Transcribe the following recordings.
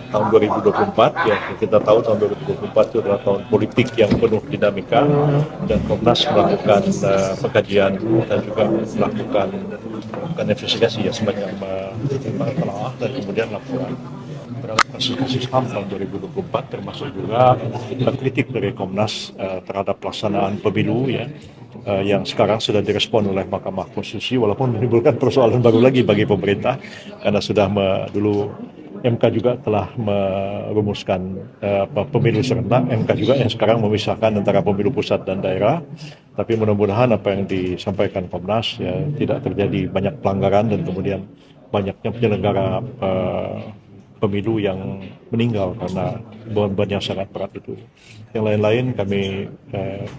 tahun 2024 ya, kita tahu tahun 2024 itu adalah tahun politik yang penuh dinamika, dan Komnas melakukan pengkajian dan juga melakukan investigasi ya, semacam telah dan kemudian laporan terhadap kasus-kasus HAM tahun 2024, termasuk juga kritik dari Komnas terhadap pelaksanaan pemilu ya, yang sekarang sudah direspon oleh Mahkamah Konstitusi, walaupun menimbulkan persoalan baru lagi bagi pemerintah karena sudah dulu MK juga telah merumuskan pemilu serentak. MK juga yang sekarang memisahkan antara pemilu pusat dan daerah. Tapi mudah-mudahan apa yang disampaikan Komnas ya, tidak terjadi banyak pelanggaran dan kemudian banyaknya penyelenggara pemilu yang meninggal karena beban yang sangat berat itu. Yang lain-lain kami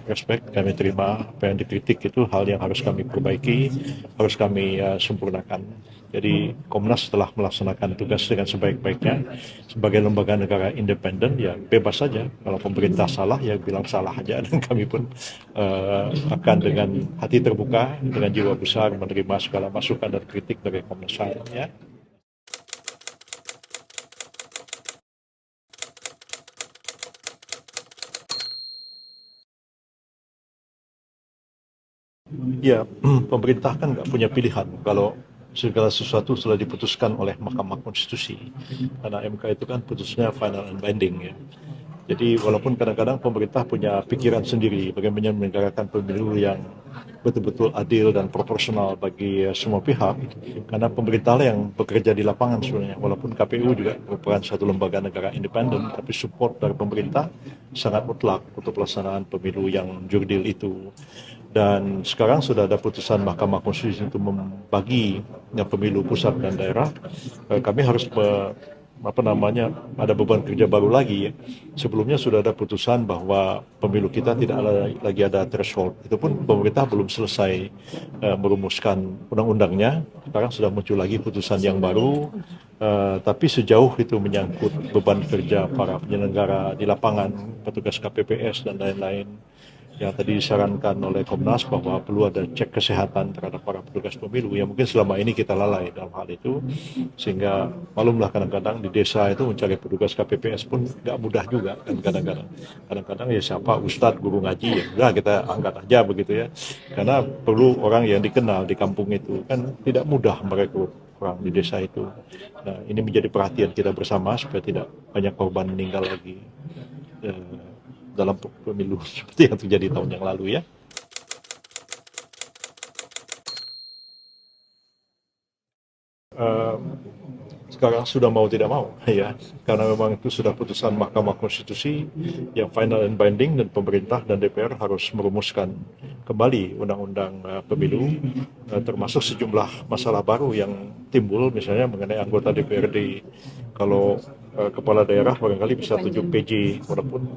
respect, kami terima. Apa yang dikritik itu hal yang harus kami perbaiki, harus kami sempurnakan. Jadi Komnas telah melaksanakan tugas dengan sebaik-baiknya sebagai lembaga negara independen, ya bebas saja kalau pemerintah salah ya bilang salah aja, dan kami pun akan dengan hati terbuka, dengan jiwa besar menerima segala masukan dan kritik dari Komnas HAM ya. Ya, pemerintah kan nggak punya pilihan kalau segala sesuatu sudah diputuskan oleh Mahkamah Konstitusi. Karena MK itu kan putusnya final and binding ya. Jadi walaupun kadang-kadang pemerintah punya pikiran sendiri bagaimana menyelenggarakan pemilu yang betul-betul adil dan proporsional bagi semua pihak, karena pemerintah lah yang bekerja di lapangan sebenarnya. Walaupun KPU juga merupakan satu lembaga negara independen, tapi support dari pemerintah sangat mutlak untuk pelaksanaan pemilu yang jurdil itu. Dan sekarang sudah ada putusan Mahkamah Konstitusi untuk membagi pemilu pusat dan daerah. Kami harus ada beban kerja baru lagi ya. Sebelumnya sudah ada putusan bahwa pemilu kita tidak lagi ada threshold. Itu pun pemerintah belum selesai merumuskan undang-undangnya. Sekarang sudah muncul lagi putusan yang baru. Tapi sejauh itu menyangkut beban kerja para penyelenggara di lapangan, petugas KPPS dan lain-lain, yang tadi disarankan oleh Komnas bahwa perlu ada cek kesehatan terhadap para petugas pemilu, yang mungkin selama ini kita lalai dalam hal itu, sehingga malumlah kadang-kadang di desa itu mencari petugas KPPS pun nggak mudah juga kan, kadang-kadang ya siapa ustadz guru ngaji ya udah kita angkat aja begitu ya, karena perlu orang yang dikenal di kampung itu, kan tidak mudah merekrut orang di desa itu. Nah, ini menjadi perhatian kita bersama supaya tidak banyak korban meninggal lagi dalam pemilu seperti yang terjadi tahun yang lalu ya. Sekarang sudah mau tidak mau ya, karena memang itu sudah putusan Mahkamah Konstitusi yang final and binding, dan pemerintah dan DPR harus merumuskan kembali undang-undang pemilu, termasuk sejumlah masalah baru yang timbul, misalnya mengenai anggota DPRD. Kalau kepala daerah barangkali bisa 7 PJ, walaupun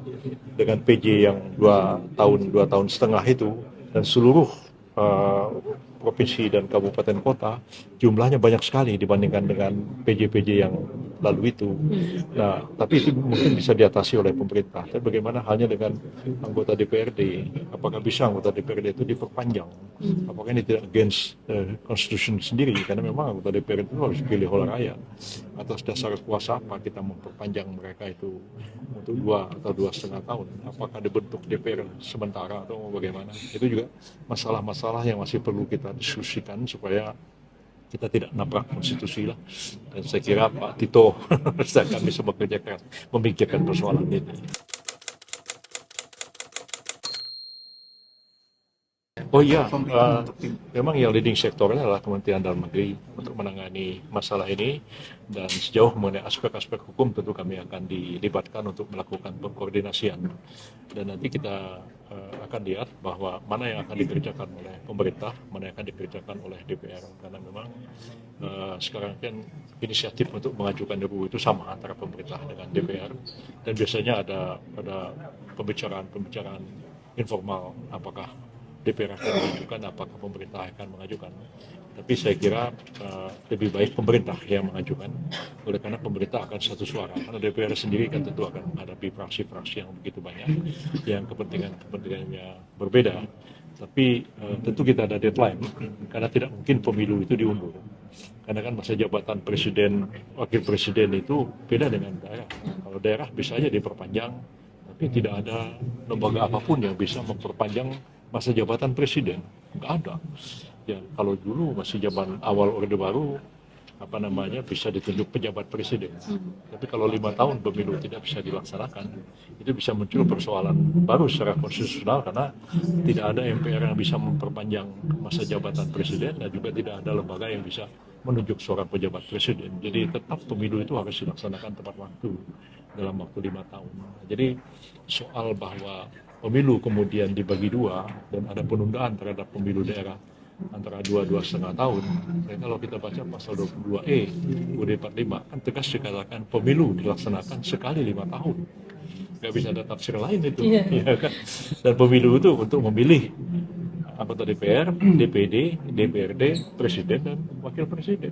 dengan PJ yang 2 tahun 2 tahun setengah itu, dan seluruh uh, provinsi dan kabupaten kota, jumlahnya banyak sekali dibandingkan dengan PJ-PJ yang lalu itu. Nah, tapi itu mungkin bisa diatasi oleh pemerintah. Tapi bagaimana halnya dengan anggota DPRD? Apakah bisa anggota DPRD itu diperpanjang? Apakah ini tidak against constitution sendiri? Karena memang anggota DPRD itu harus dipilih oleh rakyat. Atas dasar kuasa apa kita memperpanjang mereka itu untuk 2 atau 2,5 tahun? Apakah dibentuk DPR sementara atau bagaimana? Itu juga masalah-masalah yang masih perlu kita diskusikan supaya kita tidak nabrak konstitusi lah. Dan saya kira Pak Tito akan bisa memikirkan persoalan ini. Oh iya, memang yang leading sektornya adalah Kementerian Dalam Negeri untuk menangani masalah ini, dan sejauh mengenai aspek-aspek hukum tentu kami akan dilibatkan untuk melakukan pengkoordinasian, dan nanti kita akan lihat bahwa mana yang akan dikerjakan oleh pemerintah, mana yang akan dikerjakan oleh DPR, karena memang sekarang kan inisiatif untuk mengajukan RUU itu sama antara pemerintah dengan DPR, dan biasanya ada pembicaraan-pembicaraan informal, apakah DPR akan mengajukan, apakah pemerintah akan mengajukan. Tapi saya kira lebih baik pemerintah yang mengajukan, oleh karena pemerintah akan satu suara. Karena DPR sendiri kan tentu akan menghadapi fraksi-fraksi yang begitu banyak, yang kepentingan-kepentingannya berbeda. Tapi tentu kita ada deadline, karena tidak mungkin pemilu itu diundur. Karena kan masa jabatan presiden, wakil presiden itu beda dengan daerah. Kalau daerah bisa aja diperpanjang, tapi tidak ada lembaga apapun yang bisa memperpanjang masa jabatan presiden. Nggak ada. Ya, kalau dulu masih zaman awal Orde Baru, bisa ditunjuk pejabat presiden. Tapi kalau 5 tahun pemilu tidak bisa dilaksanakan, itu bisa muncul persoalan baru secara konstitusional, karena tidak ada MPR yang bisa memperpanjang masa jabatan presiden, dan juga tidak ada lembaga yang bisa menunjuk seorang pejabat presiden. Jadi tetap pemilu itu harus dilaksanakan tepat waktu, dalam waktu 5 tahun. Jadi soal bahwa pemilu kemudian dibagi dua dan ada penundaan terhadap pemilu daerah antara 2-2,5 tahun. Dan kalau kita baca pasal 22E UUD 45 kan tegas dikatakan pemilu dilaksanakan sekali 5 tahun. Nggak bisa ada tafsir lain itu. Ya kan? Dan pemilu itu untuk memilih anggota DPR, DPD, DPRD, presiden dan wakil presiden.